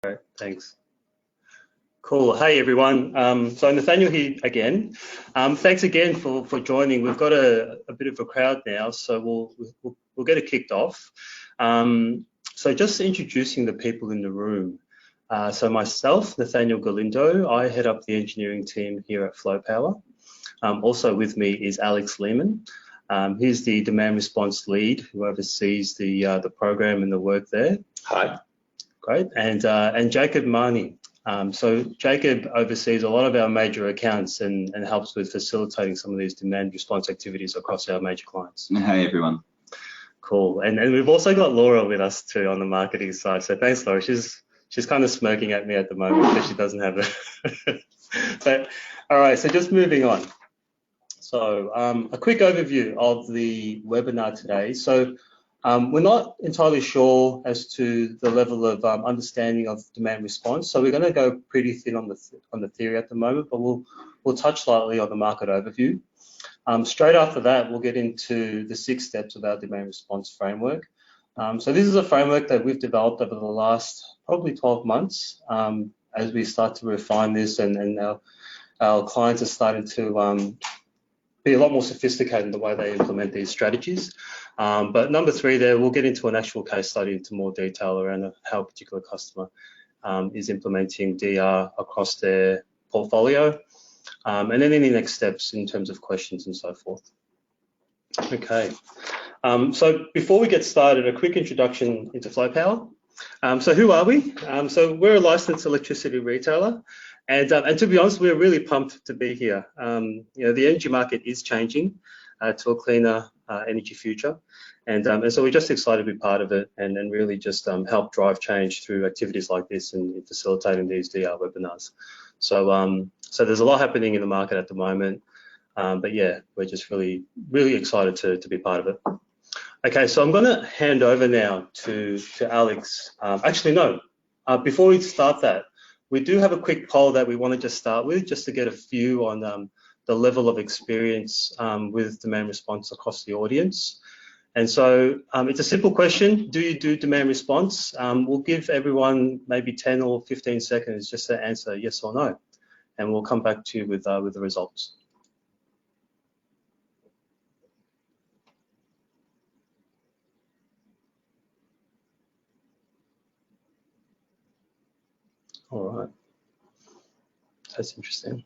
Right, thanks. Cool. Hey everyone. So Nathaniel here again. Thanks again for joining. We've got a bit of a crowd now, so we'll get it kicked off. So just introducing the people in the room. So myself, Nathaniel Galindo, I head up the engineering team here at Flow Power. Also with me is Alex Lehman. He's the demand response lead who oversees the program and the work there. Hi. Great. And Jacob Marnie. So Jacob oversees a lot of our major accounts and helps with facilitating some of these demand response activities across our major clients. Hey everyone. Cool. And we've also got Laura with us too on the marketing side. So thanks, Laura. She's kind of smirking at me at the moment because she doesn't have it. But all right. So just moving on. So a quick overview of the webinar today. So we're not entirely sure as to the level of understanding of demand response, so we're going to go pretty thin on the theory at the moment, but we'll touch lightly on the market overview. Straight after that, we'll get into the 6 steps of our demand response framework. So this is a framework that we've developed over the last probably 12 months as we start to refine this, and our clients are starting to be a lot more sophisticated in the way they implement these strategies. But number 3 there, we'll get into an actual case study into more detail around how a particular customer is implementing DR across their portfolio, and then any next steps in terms of questions and so forth. Okay, so before we get started, a quick introduction into Flow Power. So who are we? So we're a licensed electricity retailer. And to be honest, we're really pumped to be here. You know, the energy market is changing to a cleaner energy future, and so we're just excited to be part of it and really just help drive change through activities like this and facilitating these DR webinars. So so there's a lot happening in the market at the moment, but yeah, we're just really excited to be part of it. Okay, so I'm going to hand over now to Alex. Actually, no. Before we start that, we do have a quick poll that we want to just start with, just to get a view on the level of experience with demand response across the audience. And so it's a simple question. Do you do demand response? We'll give everyone maybe 10 or 15 seconds just to answer yes or no. And we'll come back to you with the results. All right. That's interesting.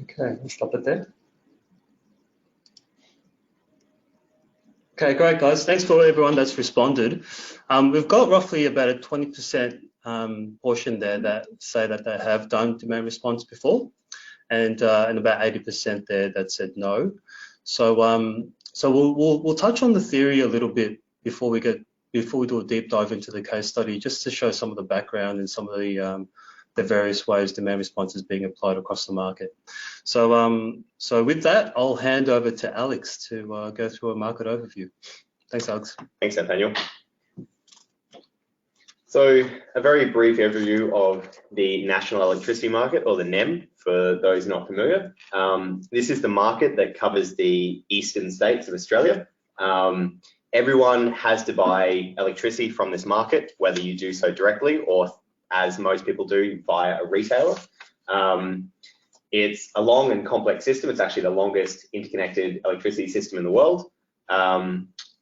Okay, we'll stop it there. Okay, great guys. Thanks for everyone that's responded. We've got roughly about a 20% portion there that say that they have done demand response before, and about 80% there that said no. So so we'll touch on the theory a little bit before we do a deep dive into the case study, just to show some of the background and some of the various ways demand response is being applied across the market. So so with that, I'll hand over to Alex to go through a market overview. Thanks, Alex. Thanks, Nathaniel. So a very brief overview of the National Electricity Market, or the NEM, for those not familiar. This is the market that covers the eastern states of Australia. Everyone has to buy electricity from this market, whether you do so directly or, as most people do, via a retailer. It's a long and complex system. It's actually the longest interconnected electricity system in the world.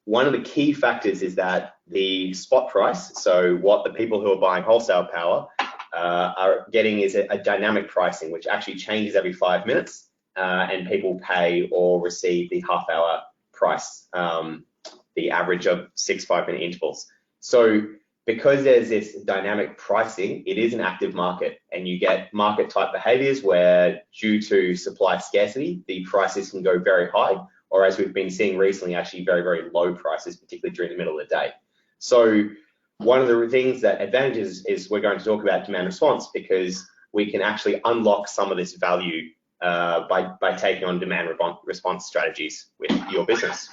One of the key factors is that the spot price, so what the people who are buying wholesale power are getting, is a dynamic pricing, which actually changes every 5 minutes, and people pay or receive the half-hour price, the average of 6 5-minute intervals. So because there's this dynamic pricing, it is an active market, and you get market type behaviors where, due to supply scarcity, the prices can go very high, or as we've been seeing recently, actually very low prices, particularly during the middle of the day. So one of the things that advantages is we're going to talk about demand response, because we can actually unlock some of this value by taking on demand response strategies with your business.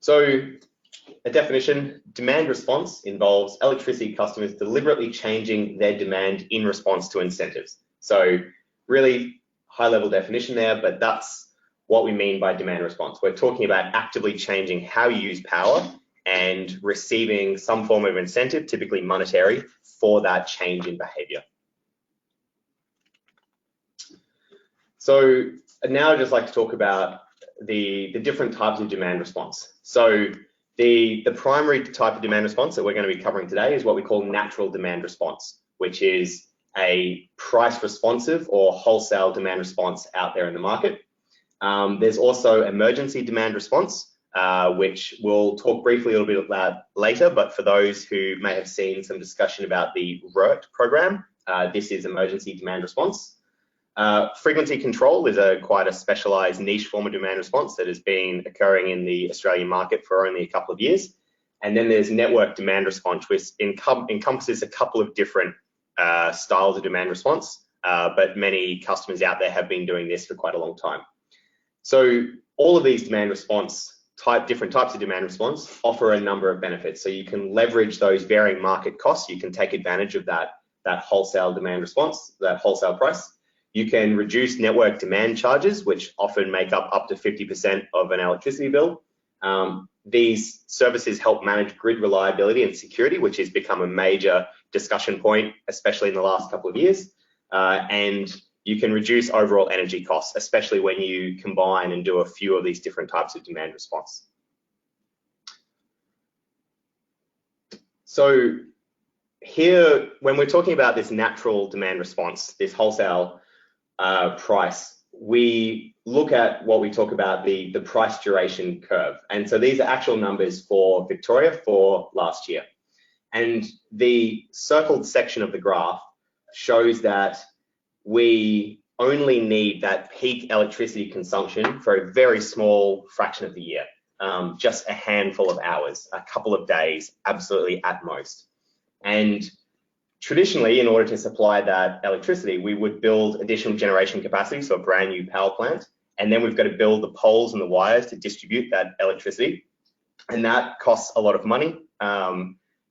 So a definition, demand response involves electricity customers deliberately changing their demand in response to incentives. So really high level definition there, but that's what we mean by demand response. We're talking about actively changing how you use power and receiving some form of incentive, typically monetary, for that change in behavior. So now I'd just like to talk about the different types of demand response. So the primary type of demand response that we're going to be covering today is what we call natural demand response, which is a price responsive or wholesale demand response out there in the market. There's also emergency demand response, which we'll talk briefly a little bit about later, but for those who may have seen some discussion about the RERT program, this is emergency demand response. Frequency control is quite a specialized niche form of demand response that has been occurring in the Australian market for only a couple of years. And then there's network demand response, which encompasses a couple of different styles of demand response, but many customers out there have been doing this for quite a long time. So all of these demand response different types of demand response offer a number of benefits. So you can leverage those varying market costs. You can take advantage of that wholesale demand response, that wholesale price. You can reduce network demand charges, which often make up to 50% of an electricity bill. These services help manage grid reliability and security, which has become a major discussion point, especially in the last couple of years. And you can reduce overall energy costs, especially when you combine and do a few of these different types of demand response. So here, when we're talking about this natural demand response, this wholesale price, we look at what we talk about the price duration curve. And so these are actual numbers for Victoria for last year. And the circled section of the graph shows that we only need that peak electricity consumption for a very small fraction of the year, just a handful of hours, a couple of days, absolutely at most. And traditionally, in order to supply that electricity, we would build additional generation capacity, so a brand new power plant, and then we've got to build the poles and the wires to distribute that electricity. And that costs a lot of money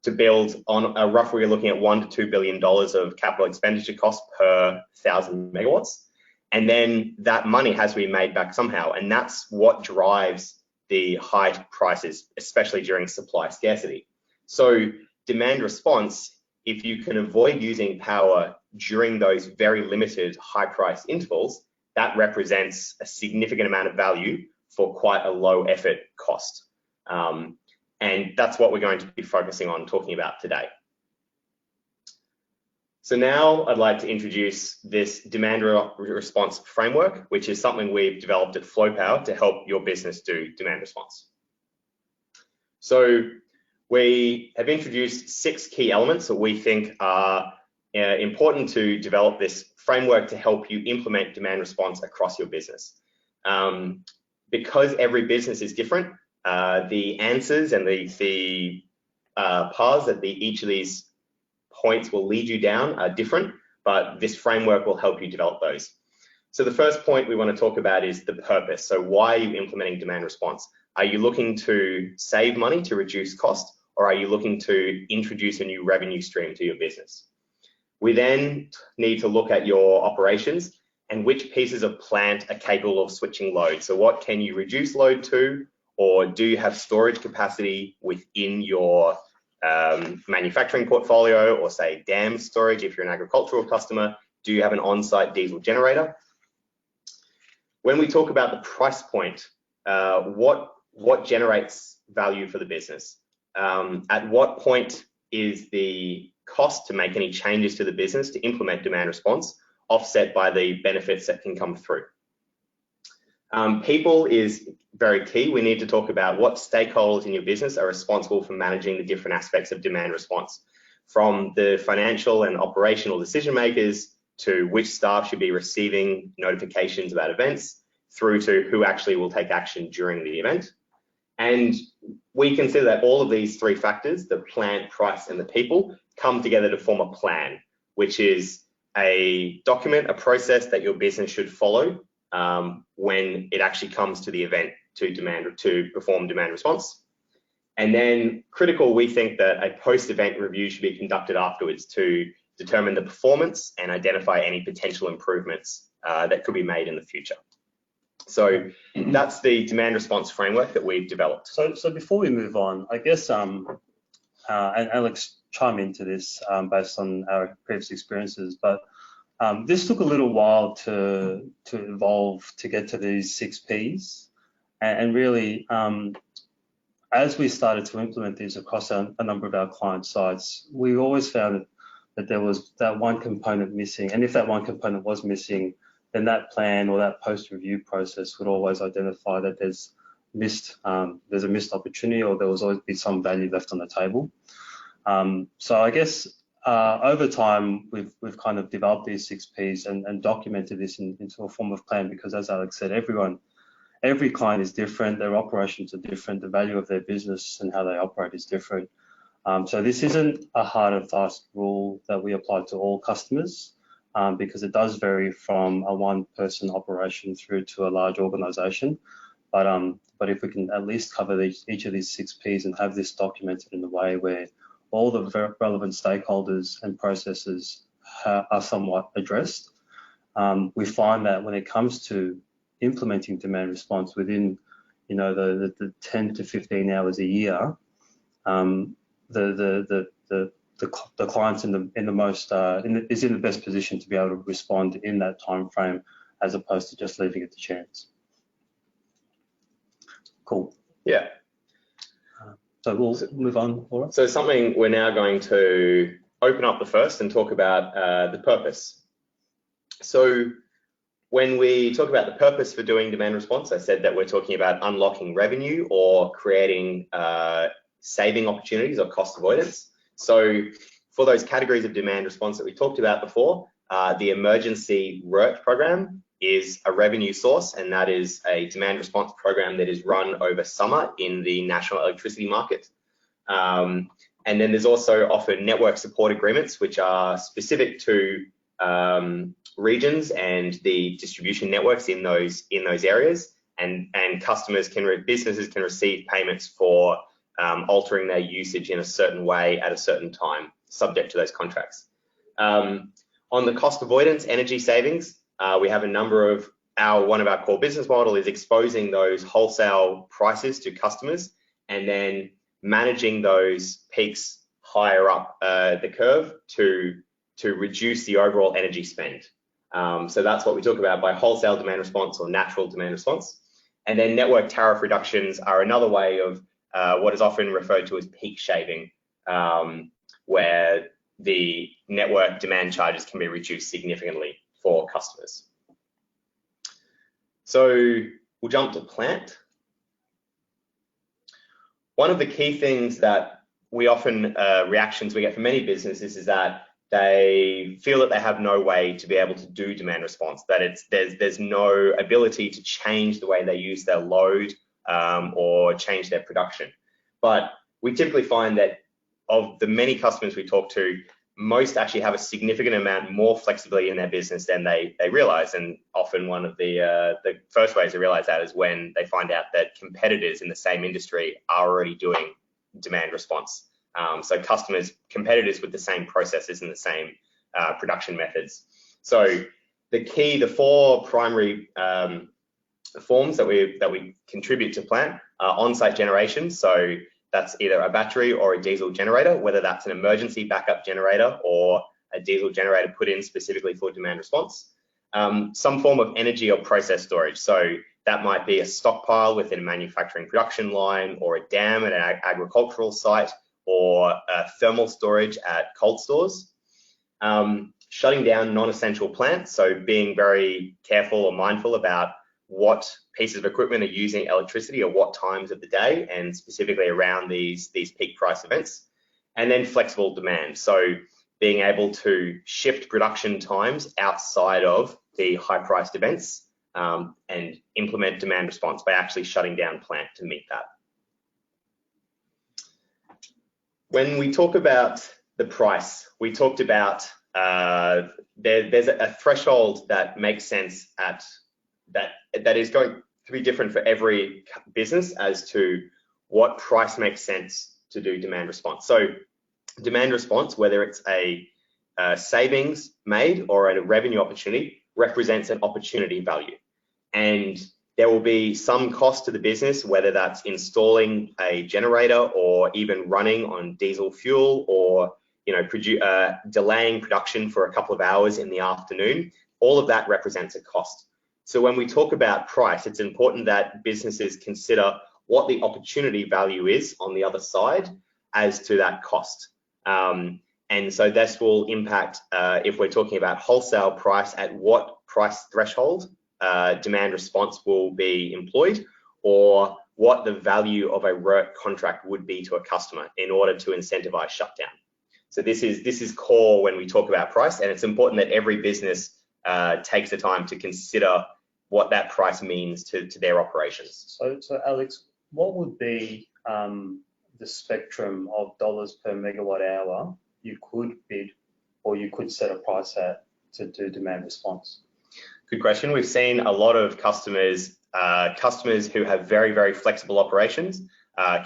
to build. On a roughly, we're looking at $1 to $2 billion of capital expenditure cost per 1,000 megawatts. And then that money has to be made back somehow. And that's what drives the high prices, especially during supply scarcity. So demand response, if you can avoid using power during those very limited high price intervals, that represents a significant amount of value for quite a low effort cost. And that's what we're going to be focusing on talking about today. So now I'd like to introduce this demand response framework, which is something we've developed at Flow Power to help your business do demand response. So we have introduced 6 key elements that we think are important to develop this framework to help you implement demand response across your business. Because every business is different, the answers and the paths that each of these points will lead you down are different, but this framework will help you develop those. So the first point we want to talk about is the purpose. So why are you implementing demand response? Are you looking to save money to reduce cost, or are you looking to introduce a new revenue stream to your business? We then need to look at your operations and which pieces of plant are capable of switching load. So what can you reduce load to, or do you have storage capacity within your manufacturing portfolio, or say dam storage if you're an agricultural customer? Do you have an on-site diesel generator? When we talk about the price point, what generates value for the business? At what point is the cost to make any changes to the business to implement demand response offset by the benefits that can come through? People is very key. We need to talk about what stakeholders in your business are responsible for managing the different aspects of demand response, from the financial and operational decision makers to which staff should be receiving notifications about events, through to who actually will take action during the event. And we consider that all of these 3 factors, the plant, price, and the people, come together to form a plan, which is a document, a process that your business should follow when it actually comes to the event to perform demand response. And then critical, we think that a post-event review should be conducted afterwards to determine the performance and identify any potential improvements that could be made in the future. So that's the demand response framework that we've developed. So before we move on, I guess, and Alex, chime into this based on our previous experiences, but this took a little while to evolve to get to these 6 Ps, and really, as we started to implement these across a number of our client sites, we always found that there was that one component missing, and if that one component was missing, then that plan or that post-review process would always identify that there's a missed opportunity, or there was always be some value left on the table. So I guess over time we've kind of developed these 6 Ps and documented this into a form of plan, because as Alex said, every client is different, their operations are different, the value of their business and how they operate is different. So this isn't a hard and fast rule that we apply to all customers, because it does vary from a one-person operation through to a large organization. But if we can at least cover each of these 6 Ps and have this documented in a way where all the relevant stakeholders and processes are somewhat addressed, we find that when it comes to implementing demand response within, the 10 to 15 hours a year, the client's is in the best position to be able to respond in that time frame, as opposed to just leaving it to chance. Cool. Yeah. So we'll move on, Laura. So something we're now going to open up the first and talk about the purpose. So when we talk about the purpose for doing demand response, I said that we're talking about unlocking revenue or creating saving opportunities or cost avoidance. So for those categories of demand response that we talked about before, the emergency RERT program is a revenue source, and that is a demand response program that is run over summer in the national electricity market. And then there's also often network support agreements, which are specific to regions and the distribution networks in those areas, and businesses can receive payments for altering their usage in a certain way at a certain time, subject to those contracts. On the cost avoidance, energy savings, we have a number of one of our core business model is exposing those wholesale prices to customers and then managing those peaks higher up the curve to reduce the overall energy spend. So that's what we talk about by wholesale demand response or natural demand response. And then network tariff reductions are another way of what is often referred to as peak shaving, where the network demand charges can be reduced significantly for customers. So we'll jump to plant. One of the key things that we often, reactions we get from many businesses is that they feel that they have no way to be able to do demand response, that there's no ability to change the way they use their load or change their production. But we typically find that of the many customers we talk to, most actually have a significant amount more flexibility in their business than they realize. And often one of the first ways to realize that is when they find out that competitors in the same industry are already doing demand response. So competitors with the same processes and the same production methods. So the 4 primary forms that we contribute to plant are on-site generation. So that's either a battery or a diesel generator, whether that's an emergency backup generator or a diesel generator put in specifically for demand response. Some form of energy or process storage. So that might be a stockpile within a manufacturing production line, or a dam at an agricultural site, or thermal storage at cold stores. Shutting down non-essential plants, so being very careful or mindful about what pieces of equipment are using electricity at what times of the day, and specifically around these peak price events. And then flexible demand, so being able to shift production times outside of the high-priced events and implement demand response by actually shutting down plant to meet that. When we talk about the price, we talked about there's a threshold that makes sense that is going to be different for every business as to what price makes sense to do demand response. So demand response, whether it's a savings made or a revenue opportunity, represents an opportunity value. And there will be some cost to the business, whether that's installing a generator or even running on diesel fuel, or delaying production for a couple of hours in the afternoon. All of that represents a cost. So when we talk about price, it's important that businesses consider what the opportunity value is on the other side as to that cost. And so this will impact, if we're talking about wholesale price, at what price threshold demand response will be employed, or what the value of a RERT contract would be to a customer in order to incentivize shutdown. So this is core when we talk about price, and it's important that every business takes the time to consider what that price means to their operations. So Alex, what would be the spectrum of dollars per megawatt hour you could bid, or you could set a price at to do demand response? Good question. We've seen a lot of customers who have very, very flexible operations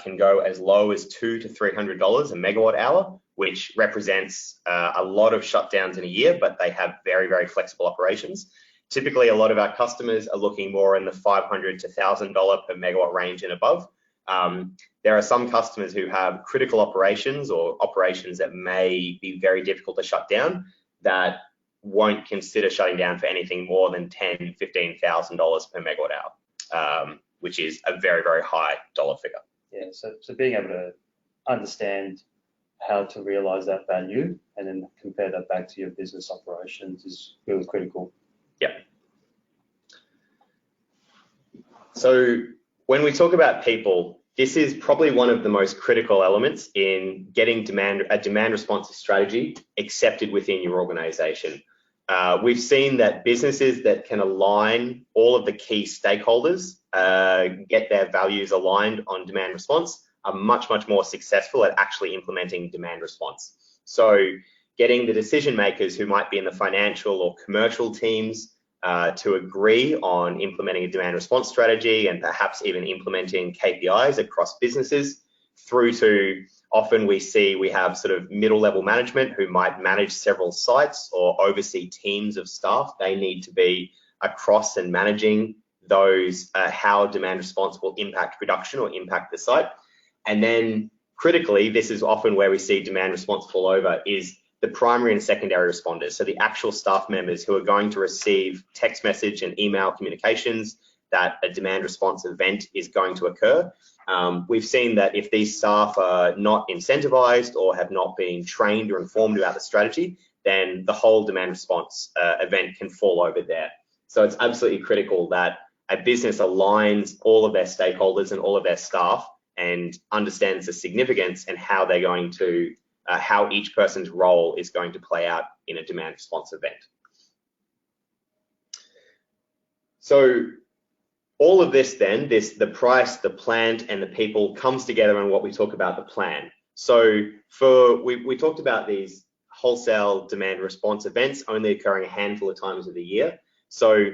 can go as low as $200 to $300 a megawatt hour, which represents a lot of shutdowns in a year, but they have very, very flexible operations. Typically, a lot of our customers are looking more in the $500 to $1,000 per megawatt range and above. There are some customers who have critical operations or operations that may be very difficult to shut down that won't consider shutting down for anything more than $10,000 to $15,000 per megawatt hour, which is a very, very high dollar figure. Yeah, so being able to understand how to realize that value and then compare that back to your business operations is really critical. Yeah. So when we talk about people, this is probably one of the most critical elements in getting a demand response strategy accepted within your organization. We've seen that businesses that can align all of the key stakeholders, get their values aligned on demand response, are much, much more successful at actually implementing demand response. So getting the decision makers who might be in the financial or commercial teams to agree on implementing a demand response strategy, and perhaps even implementing KPIs across businesses, through to often we have sort of middle level management who might manage several sites or oversee teams of staff. They need to be across and managing those, how demand response will impact production or impact the site. And then critically, this is often where we see demand response fall over, is the primary and secondary responders. So the actual staff members who are going to receive text message and email communications that a demand response event is going to occur. We've seen that if these staff are not incentivized or have not been trained or informed about the strategy, then the whole demand response event can fall over there. So it's absolutely critical that a business aligns all of their stakeholders and all of their staff and understands the significance and how they're going to, how each person's role is going to play out in a demand response event. So all of this then, the price, the plant, and the people comes together in what we talk about the plan. So we talked about these wholesale demand response events only occurring a handful of times of the year. So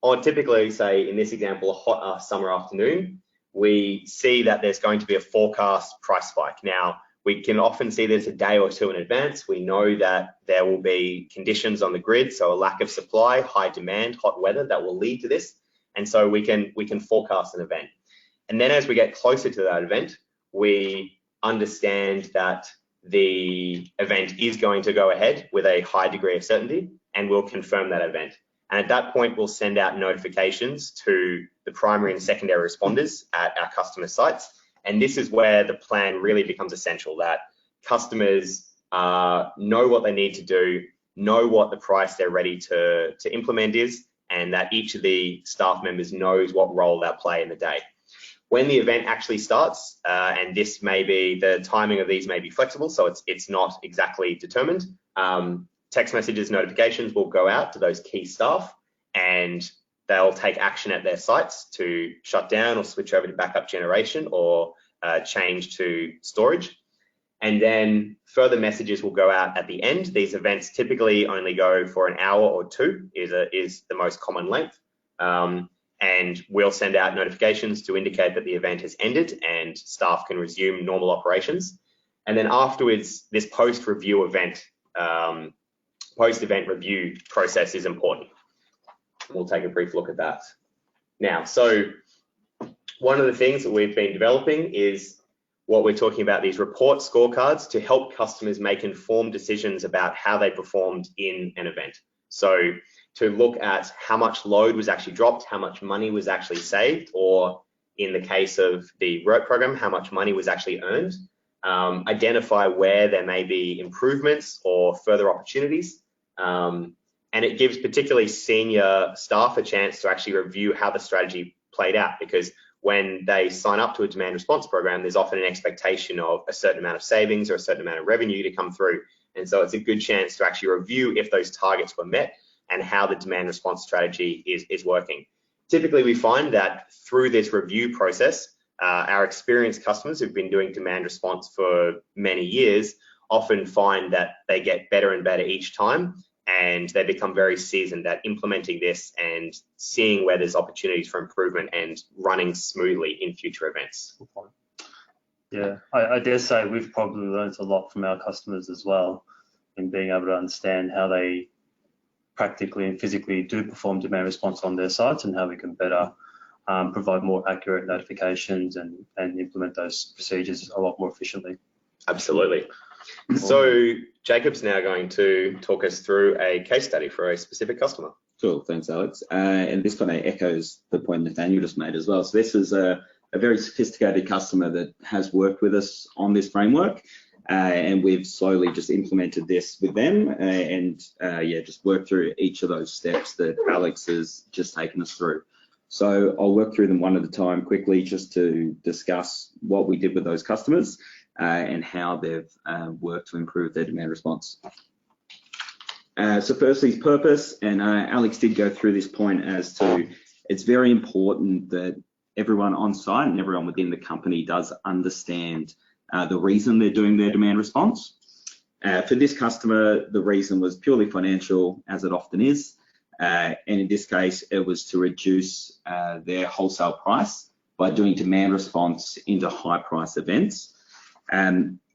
I'll typically say, in this example, a hot summer afternoon, we see that there's going to be a forecast price spike. Now, we can often see this a day or two in advance. We know that there will be conditions on the grid, so a lack of supply, high demand, hot weather that will lead to this. And so we can forecast an event. And then as we get closer to that event, we understand that the event is going to go ahead with a high degree of certainty, and we'll confirm that event. And at that point, we'll send out notifications to the primary and secondary responders at our customer sites. And this is where the plan really becomes essential, that customers know what they need to do, know what the price they're ready to implement is, and that each of the staff members knows what role they'll play in the day. When the event actually starts, and this may be, the timing of these may be flexible, so it's not exactly determined, text messages, notifications will go out to those key staff, and they'll take action at their sites to shut down or switch over to backup generation or change to storage. And then further messages will go out at the end. These events typically only go for an hour or two, is the most common length. And and we'll send out notifications to indicate that the event has ended and staff can resume normal operations. And then afterwards, this post-review event, post-event review process is important. We'll take a brief look at that now. So one of the things that we've been developing is what we're talking about, these report scorecards to help customers make informed decisions about how they performed in an event. So to look at how much load was actually dropped, how much money was actually saved, or in the case of the RERT program, how much money was actually earned, identify where there may be improvements or further opportunities. And it gives particularly senior staff a chance to actually review how the strategy played out, because when they sign up to a demand response program, there's often an expectation of a certain amount of savings or a certain amount of revenue to come through. And so it's a good chance to actually review if those targets were met and how the demand response strategy is working. Typically, we find that through this review process, our experienced customers who've been doing demand response for many years often find that they get better and better each time, and they become very seasoned at implementing this and seeing where there's opportunities for improvement and running smoothly in future events. Yeah, I dare say we've probably learned a lot from our customers as well in being able to understand how they practically and physically do perform demand response on their sites and how we can better provide more accurate notifications and implement those procedures a lot more efficiently. Absolutely. So Jacob's now going to talk us through a case study for a specific customer. Cool, thanks Alex. And this kind of echoes the point Nathaniel just made as well. So this is a very sophisticated customer that has worked with us on this framework, and we've slowly just implemented this with them and just worked through each of those steps that Alex has just taken us through. So I'll work through them one at a time quickly just to discuss what we did with those customers and how they've worked to improve their demand response. So firstly, purpose, and Alex did go through this point as to it's very important that everyone on site and everyone within the company does understand the reason they're doing their demand response. For this customer, the reason was purely financial, as it often is. And in this case, it was to reduce their wholesale price by doing demand response into high price events.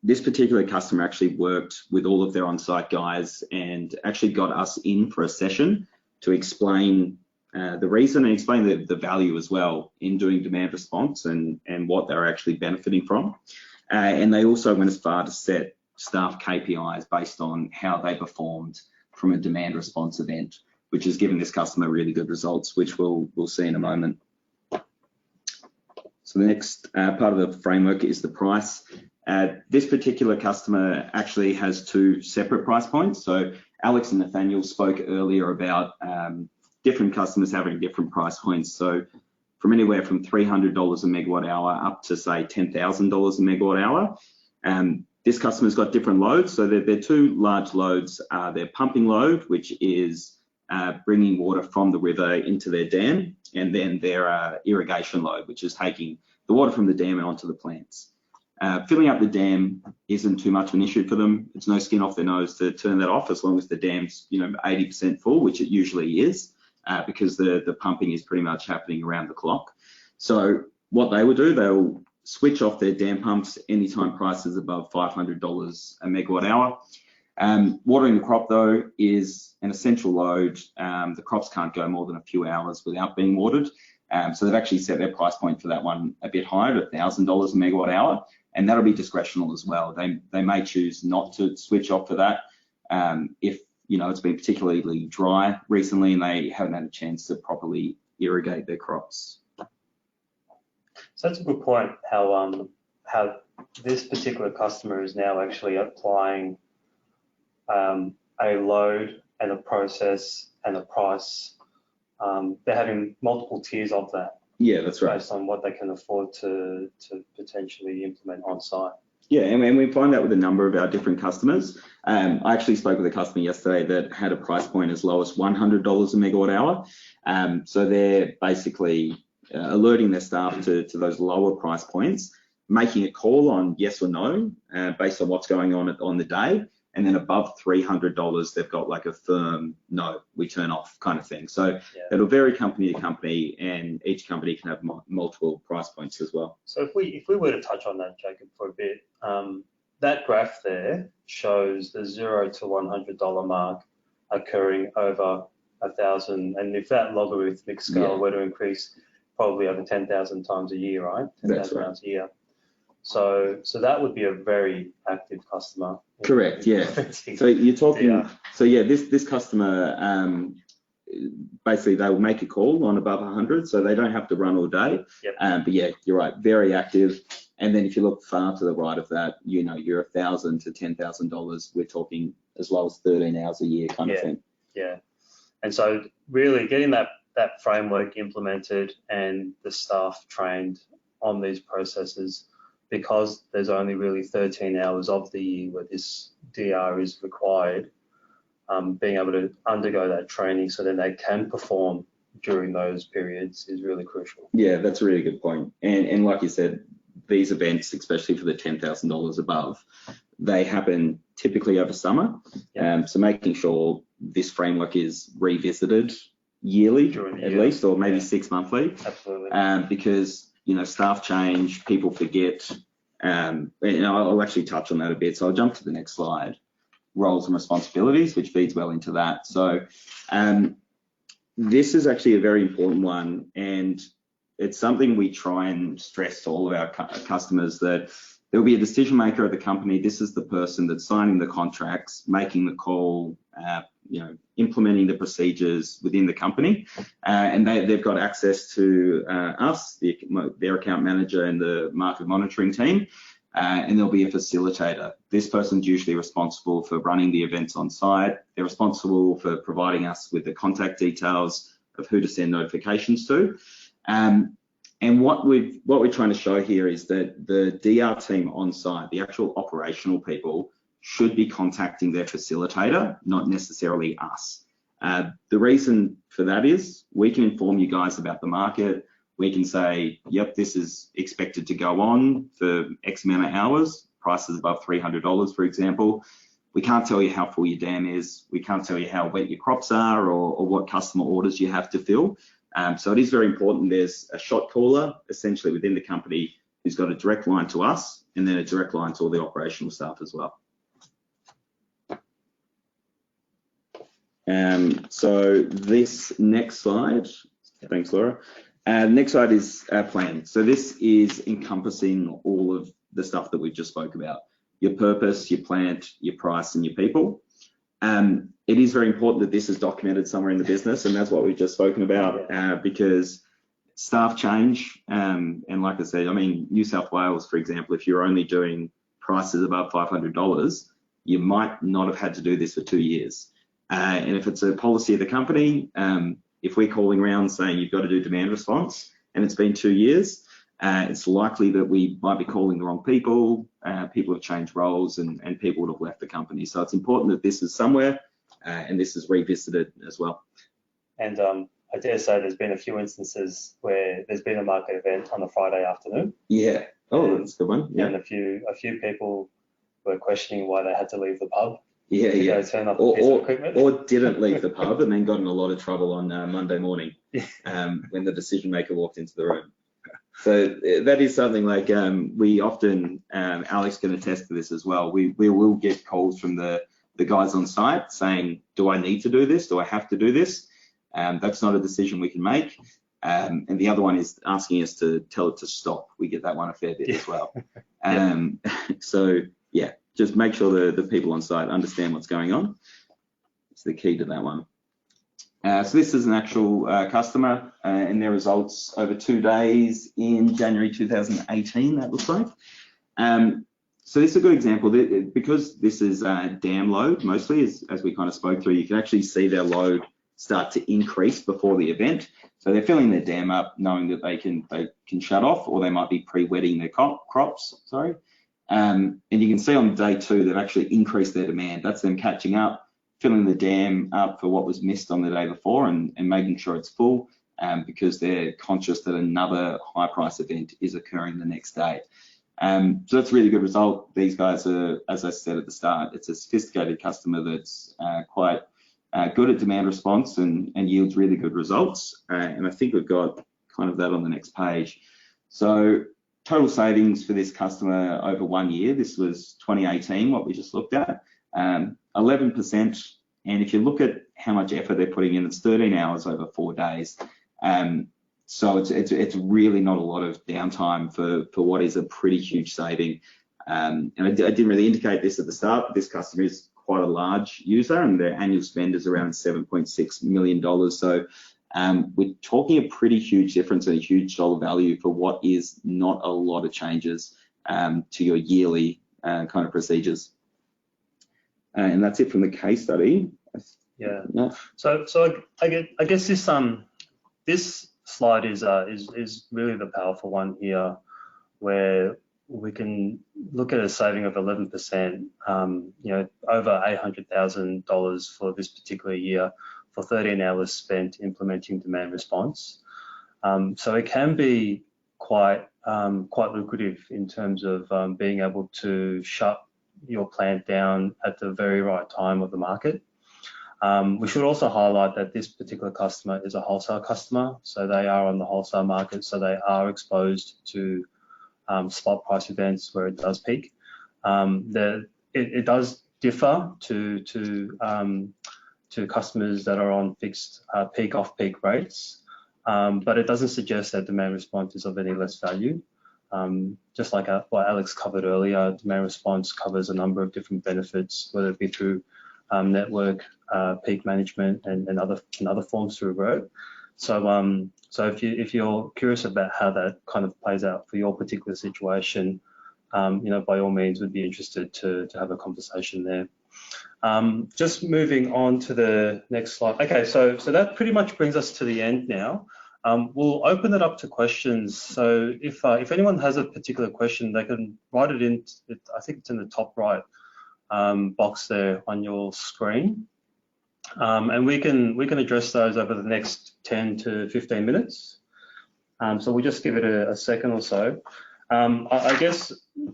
This particular customer actually worked with all of their on-site guys and actually got us in for a session to explain the reason and explain the value as well in doing demand response and what they're actually benefiting from. And they also went as far to set staff KPIs based on how they performed from a demand response event, which has given this customer really good results, which we'll see in a moment. So the next part of the framework is the price. This particular customer actually has two separate price points. So Alex and Nathaniel spoke earlier about different customers having different price points. So from anywhere from $300 a megawatt hour up to say $10,000 a megawatt hour. This customer's got different loads. So their two large loads are their pumping load, which is bringing water from the river into their dam, and then their irrigation load, which is taking the water from the dam and onto the plants. Filling up the dam isn't too much of an issue for them. It's no skin off their nose to turn that off as long as the dam's 80% full, which it usually is, because the pumping is pretty much happening around the clock. So what they will do, they'll switch off their dam pumps anytime prices above $500 a megawatt hour. Watering the crop though is an essential load. The crops can't go more than a few hours without being watered. So they've actually set their price point for that one a bit higher at $1,000 a megawatt hour, and that'll be discretional as well. They may choose not to switch off for that if it's been particularly dry recently and they haven't had a chance to properly irrigate their crops. So that's a good point, how this particular customer is now actually applying a load and a process and a price. They're having multiple tiers of that. Yeah, that's right. Based on what they can afford to potentially implement on site. Yeah, and we find that with a number of our different customers. I actually spoke with a customer yesterday that had a price point as low as $100 a megawatt hour. So they're basically alerting their staff to those lower price points, making a call on yes or no based on what's going on the day, and then above $300, they've got like a firm no, we turn off kind of thing. So it'll vary company to company, and each company can have multiple price points as well. So if we were to touch on that, Jacob, for a bit, that graph there shows the $0 to $100 mark occurring over 1,000, and if that logarithmic scale were to increase probably over 10,000 times a year, right? 10,000 rounds a year. So that would be a very active customer. Correct. Yeah. So you're talking. So yeah, this customer basically they'll make a call on above 100, so they don't have to run all day. But yeah, you're right, very active. And then if you look far to the right of that, you know, you're $1,000 to $10,000. We're talking as low as 13 hours a year kind of thing. Yeah. And so really getting that framework implemented and the staff trained on these processes, because there's only really 13 hours of the year where this DR is required, being able to undergo that training so that they can perform during those periods is really crucial. Yeah, that's a really good point. And like you said, these events, especially for the $10,000 above, they happen typically over summer. So making sure this framework is revisited yearly at least, or maybe 6 monthly. Absolutely. Because, you know, staff change, people forget, and I'll actually touch on that a bit. So I'll jump to the next slide, roles and responsibilities, which feeds well into that. So this is actually a very important one, and it's something we try and stress to all of our customers, that there will be a decision maker at the company. This is the person that's signing the contracts, making the call, you know, implementing the procedures within the company, and they've got access to us, their account manager and the market monitoring team, and there'll be a facilitator. This person's usually responsible for running the events on site. They're responsible for providing us with the contact details of who to send notifications to. And what we're trying to show here is that the DR team on site, the actual operational people, should be contacting their facilitator, not necessarily us. The reason for that is we can inform you guys about the market. We can say, yep, this is expected to go on for X amount of hours, prices above $300, for example. We can't tell you how full your dam is. We can't tell you how wet your crops are, or what customer orders you have to fill. So it is very important. There's a shot caller essentially within the company who's got a direct line to us, and then a direct line to all the operational staff as well. So this next slide, thanks Laura. Next slide is our plan. So this is encompassing all of the stuff that we've just spoke about: your purpose, your plant, your price, and your people. It is very important that this is documented somewhere in the business, and that's what we've just spoken about, because staff change, and like I said, I mean, New South Wales, for example, if you're only doing prices above $500, you might not have had to do this for 2 years. And if it's a policy of the company, if we're calling around saying you've got to do demand response and it's been 2 years, it's likely that we might be calling the wrong people. People have changed roles, and people would have left the company. So it's important that this is somewhere, and this is revisited as well. And I dare say there's been a few instances where there's been a market event on a Friday afternoon. Yeah. Oh, that's a good one. Yeah. And a few people were questioning why they had to leave the pub. Yeah. Go turn off a piece of equipment. Or didn't leave the pub and then got in a lot of trouble on Monday morning when the decision maker walked into the room. So that is something like we often, Alex can attest to this as well, we will get calls from the guys on site saying, do I need to do this? Do I have to do this? That's not a decision we can make. And the other one is asking us to tell it to stop. We get that one a fair bit as well. So yeah, just make sure the people on site understand what's going on. It's the key to that one. So this is an actual customer and their results over 2 days in January 2018, that looks like. So this is a good example. Because this is dam load mostly, as we kind of spoke through, you can actually see their load start to increase before the event. So they're filling their dam up knowing that they can shut off, or they might be pre-wetting their crops, sorry. And you can see on day 2, they've actually increased their demand. That's them catching up, filling the dam up for what was missed on the day before, and making sure it's full, because they're conscious that another high price event is occurring the next day. So that's a really good result. These guys are, as I said at the start, it's a sophisticated customer that's quite good at demand response and yields really good results. And I think we've got kind of that on the next page. So total savings for this customer over 1 year, this was 2018, what we just looked at, 11%. And if you look at how much effort they're putting in, it's 13 hours over 4 days. So it's really not a lot of downtime for what is a pretty huge saving. And I didn't really indicate this at the start, but this customer is quite a large user and their annual spend is around $7.6 million. So we're talking a pretty huge difference and a huge dollar value for what is not a lot of changes to your yearly kind of procedures. And that's it from the case study. Yeah. No. So I guess this slide is really the powerful one here, where we can look at a saving of 11%, over $800,000 for this particular year for 13 hours spent implementing demand response. So it can be quite lucrative in terms of being able to shut your plant down at the very right time of the market. We should also highlight that this particular customer is a wholesale customer, so they are on the wholesale market, so they are exposed to spot price events where it does peak. It does differ to customers that are on fixed peak off-peak rates, but it doesn't suggest that demand response is of any less value. Just like what Alex covered earlier, demand response covers a number of different benefits, whether it be through network, peak management, and other forms through ROAD. So if you're curious about how that kind of plays out for your particular situation, by all means, would be interested to have a conversation there. Just moving on to the next slide. Okay, so that pretty much brings us to the end now. We'll open it up to questions. So if anyone has a particular question, they can write it in. I think it's in the top right box there on your screen, and we can address those over the next 10 to 15 minutes. So we'll just give it a second or so. I guess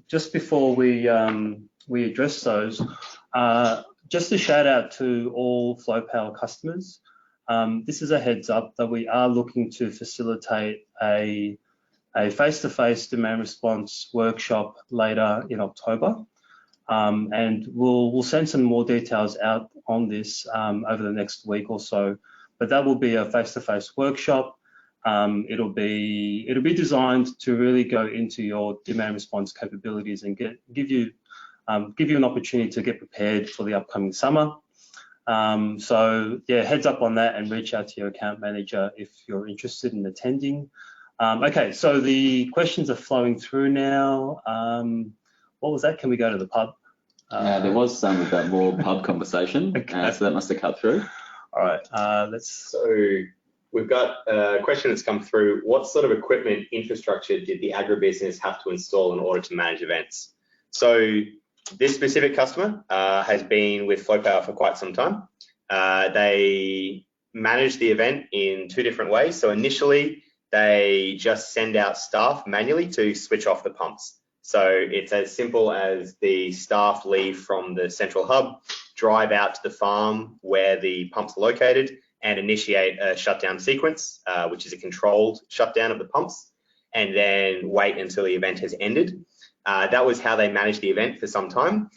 just before we address those, just a shout out to all Flow Power customers. This is a heads up that we are looking to facilitate a face-to-face demand response workshop later in October. And we'll send some more details out on this over the next week or so. But that will be a face-to-face workshop. It'll be designed to really go into your demand response capabilities and give you an opportunity to get prepared for the upcoming summer. So yeah, heads up on that and reach out to your account manager if you're interested in attending. Okay, so the questions are flowing through now. What was that? Can we go to the pub? There was some of that more pub conversation, okay. So that must have cut through. All right, So we've got a question that's come through. What sort of equipment infrastructure did the agribusiness have to install in order to manage events? So this specific customer has been with Flow Power for quite some time. They manage the event in 2 different ways. So initially, they just send out staff manually to switch off the pumps. So it's as simple as the staff leave from the central hub, drive out to the farm where the pumps are located, and initiate a shutdown sequence, which is a controlled shutdown of the pumps, and then wait until the event has ended. That was how they managed the event for some time.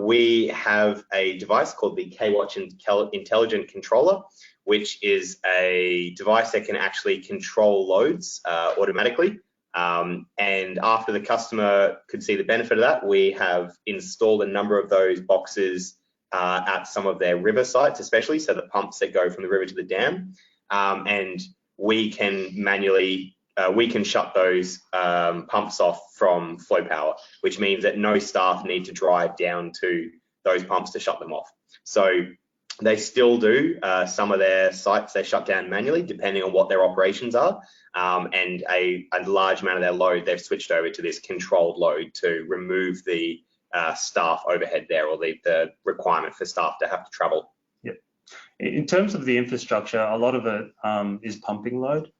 We have a device called the K-Watch Intelligent Controller, which is a device that can actually control loads automatically. And after the customer could see the benefit of that, we have installed a number of those boxes at some of their river sites, especially, so the pumps that go from the river to the dam. And we can manually we can shut those pumps off from Flow Power, which means that no staff need to drive down to those pumps to shut them off. So they still do some of their sites, they shut down manually depending on what their operations are, and a large amount of their load they've switched over to this controlled load to remove the staff overhead there, or the requirement for staff to have to travel. Yep. In terms of the infrastructure, a lot of it is pumping load.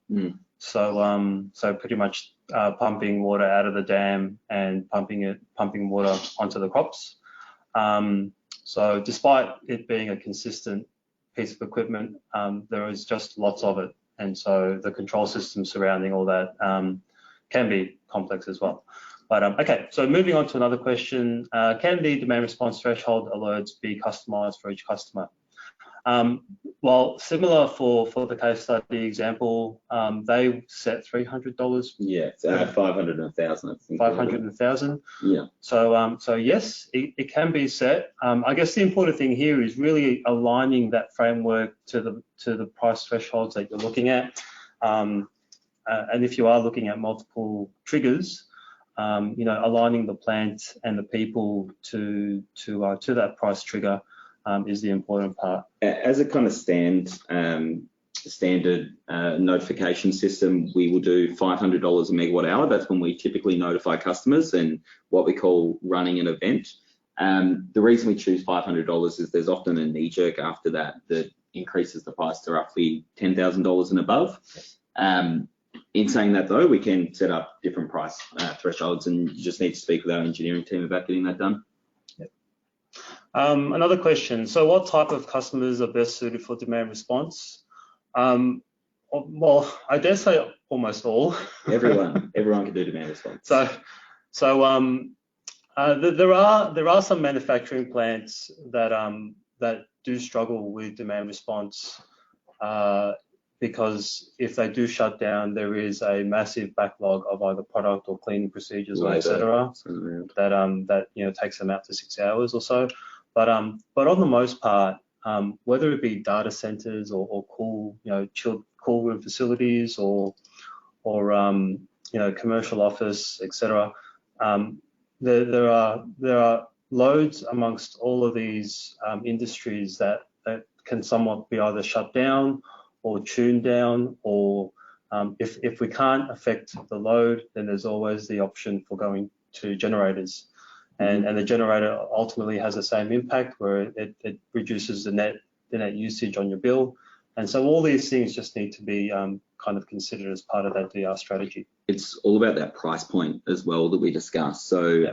So pretty much pumping water out of the dam and pumping water onto the crops. So despite it being a consistent piece of equipment, there is just lots of it. And so the control system surrounding all that can be complex as well. But okay, so moving on to another question. Can the demand response threshold alerts be customized for each customer? Well, similar for the case study example, they set $300. Yeah, 500 and 1,000, I think. 500 and 1,000. Yeah. So yes, it can be set. I guess the important thing here is really aligning that framework to the price thresholds that you're looking at. And if you are looking at multiple triggers, aligning the plant and the people to that price trigger is the important part. As a kind of standard notification system, we will do $500 a megawatt hour. That's when we typically notify customers and what we call running an event. The reason we choose $500 is there's often a knee jerk after that increases the price to roughly $10,000 and above. In saying that though, we can set up different price thresholds, and you just need to speak with our engineering team about getting that done. Another question. So what type of customers are best suited for demand response? Well, I dare say almost all. Everyone can do demand response. So there are some manufacturing plants that do struggle with demand response because if they do shut down, there is a massive backlog of either product or cleaning procedures, or etc. that takes them out to 6 hours or so. But on the most part, whether it be data centers or cool room facilities or commercial office, etc., there are loads amongst all of these industries that can somewhat be either shut down or tuned down, or if we can't affect the load, then there's always the option for going to generators. And the generator ultimately has the same impact, where it reduces the net usage on your bill. And so all these things just need to be kind of considered as part of that DR strategy. It's all about that price point as well that we discussed. So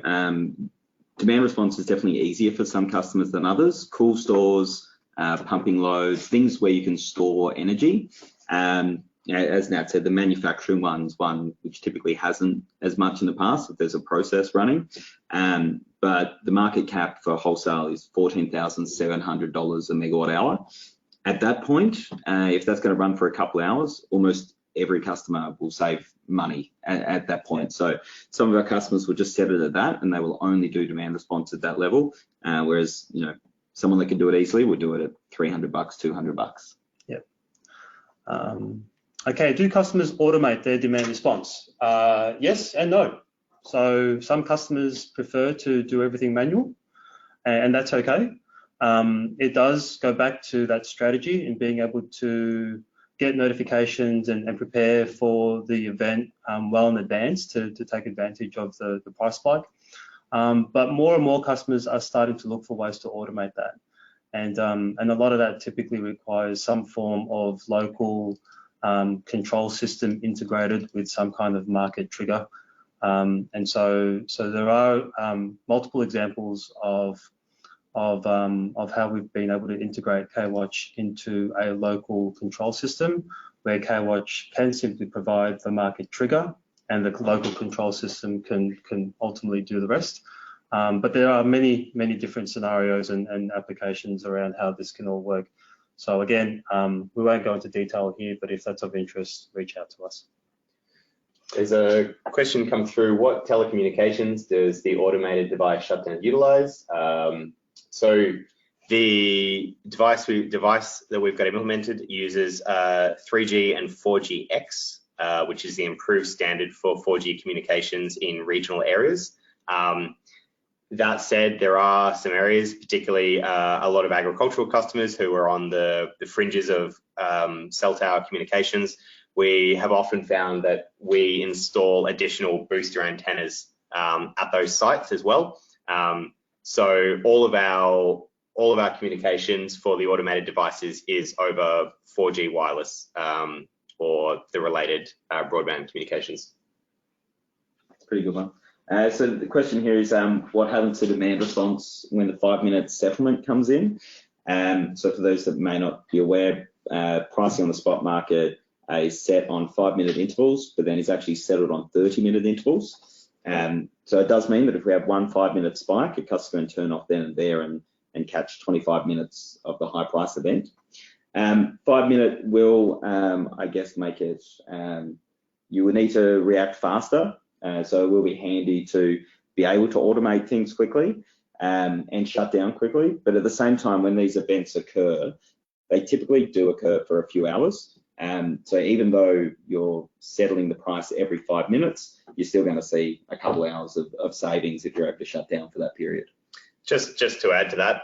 demand response is definitely easier for some customers than others. Cool stores, pumping loads, things where you can store energy. As Nat said, the manufacturing one's one which typically hasn't as much in the past if there's a process running. But the market cap for wholesale is $14,700 a megawatt hour. At that point, if that's going to run for a couple of hours, almost every customer will save money at that point. So some of our customers will just set it at that, and they will only do demand response at that level. Whereas, someone that can do it easily would do it at $300, $200. Yep. Okay, do customers automate their demand response? Yes and no. So some customers prefer to do everything manual, and that's okay. It does go back to that strategy in being able to get notifications and prepare for the event well in advance to take advantage of the price spike. But more and more customers are starting to look for ways to automate that. And a lot of that typically requires some form of local control system integrated with some kind of market trigger. And so there are multiple examples of how we've been able to integrate Kwatch into a local control system, where Kwatch can simply provide the market trigger and the local control system can ultimately do the rest. But there are many different scenarios and applications around how this can all work. So again, we won't go into detail here, but if that's of interest, reach out to us. There's a question come through: what telecommunications does the automated device shutdown utilize? So the device that we've got implemented uses 3G and 4GX, which is the improved standard for 4G communications in regional areas. That said, there are some areas, particularly a lot of agricultural customers who are on the fringes of cell tower communications. We have often found that we install additional booster antennas at those sites as well. So all of our communications for the automated devices is over 4G wireless or the related broadband communications. That's a pretty good one. So the question here is, what happens to demand response when the 5-minute settlement comes in? So for those that may not be aware, pricing on the spot market is set on 5-minute intervals, but then is actually settled on 30-minute intervals. So it does mean that if we have one 5-minute spike, a customer can turn off then and there and catch 25 minutes of the high price event. 5-minute will, I guess, make it, you will need to react faster. So it will be handy to be able to automate things quickly and shut down quickly. But at the same time, when these events occur, they typically do occur for a few hours. So even though you're settling the price every 5 minutes, you're still going to see a couple of hours of savings if you're able to shut down for that period. Just to add to that,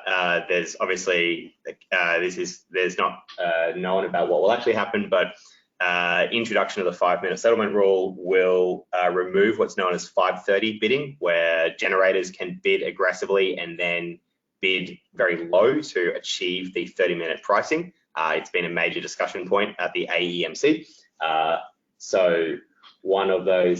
there's obviously there's not known about what will actually happen, but introduction of the 5-minute settlement rule will remove what's known as 530 bidding, where generators can bid aggressively and then bid very low to achieve the 30-minute pricing. It's been a major discussion point at the AEMC. So one of the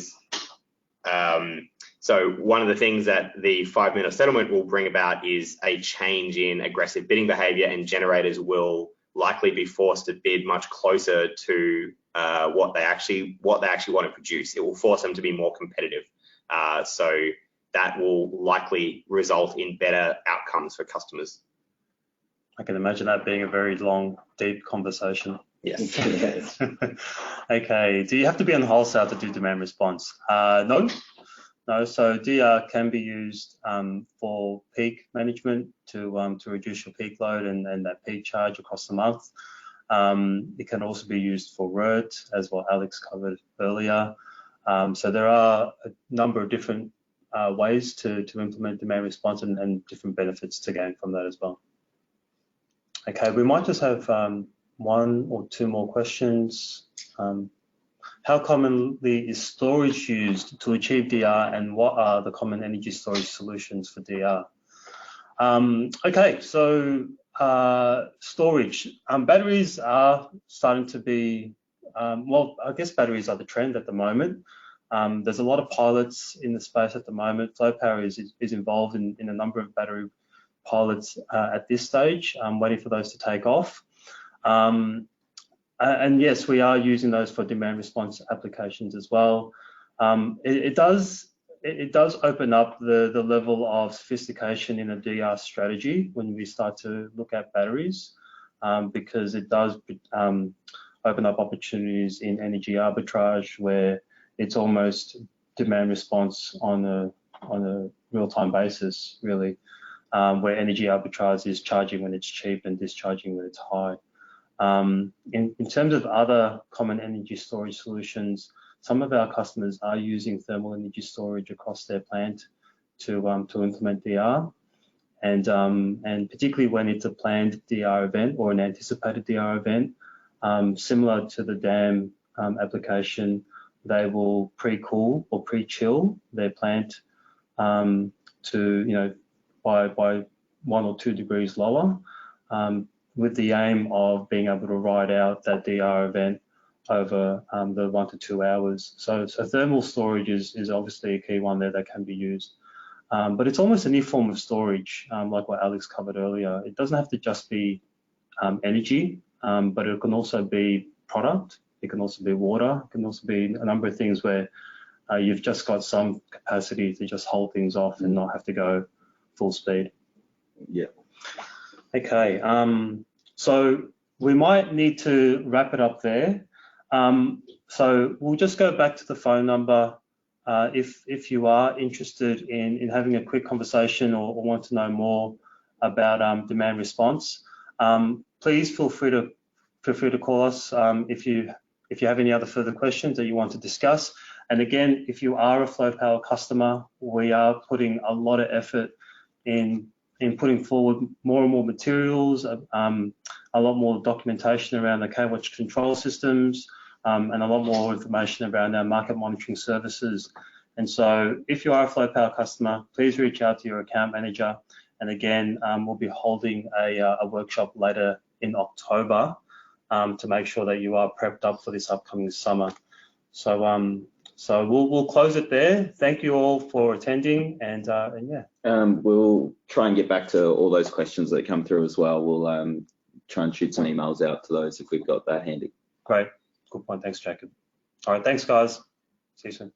things that the 5-minute settlement will bring about is a change in aggressive bidding behavior, and generators will likely be forced to bid much closer to what they actually want to produce. It will force them to be more competitive. So that will likely result in better outcomes for customers. I can imagine that being a very long, deep conversation. Yes. Okay, do you have to be on wholesale to do demand response? No. So DR can be used for peak management to reduce your peak load and that peak charge across the month. It can also be used for RERT, as what Alex covered earlier. So there are a number of different ways to implement demand response and different benefits to gain from that as well. Okay, we might just have one or two more questions. How commonly is storage used to achieve DR, and what are the common energy storage solutions for DR? Okay, so storage. Batteries are starting to be, well, I guess batteries are the trend at the moment. There's a lot of pilots in the space at the moment. Flow Power is involved in a number of battery pilots at this stage. I'm waiting for those to take off. And yes, we are using those for demand response applications as well. It does open up the level of sophistication in a DR strategy when we start to look at batteries, because it does open up opportunities in energy arbitrage, where it's almost demand response on a real-time basis, really, where energy arbitrage is charging when it's cheap and discharging when it's high. In terms of other common energy storage solutions, some of our customers are using thermal energy storage across their plant to implement DR, and particularly when it's a planned DR event or an anticipated DR event, similar to the DAM application, they will pre-cool or pre-chill their plant to, by 1 or 2 degrees lower, with the aim of being able to ride out that DR event over the 1 to 2 hours. So thermal storage is obviously a key one there that can be used. But it's almost a new form of storage, like what Alex covered earlier. It doesn't have to just be energy, but it can also be product. It can also be water. It can also be a number of things where you've just got some capacity to just hold things off and not have to go full speed. Yeah. Okay, so we might need to wrap it up there. So we'll just go back to the phone number. If you are interested in having a quick conversation or want to know more about demand response, please feel free to call us if you have any other further questions that you want to discuss. And again, if you are a Flow Power customer, we are putting a lot of effort in putting forward more and more materials, a lot more documentation around the kWatch control systems, and a lot more information around our market monitoring services. And so if you are a Flow Power customer, please reach out to your account manager. And again, we'll be holding a workshop later in October to make sure that you are prepped up for this upcoming summer. So so we'll close it there. Thank you all for attending, and yeah. We'll try and get back to all those questions that come through as well. We'll try and shoot some emails out to those if we've got that handy. Great, good point. Thanks, Jacob. All right, thanks, guys. See you soon.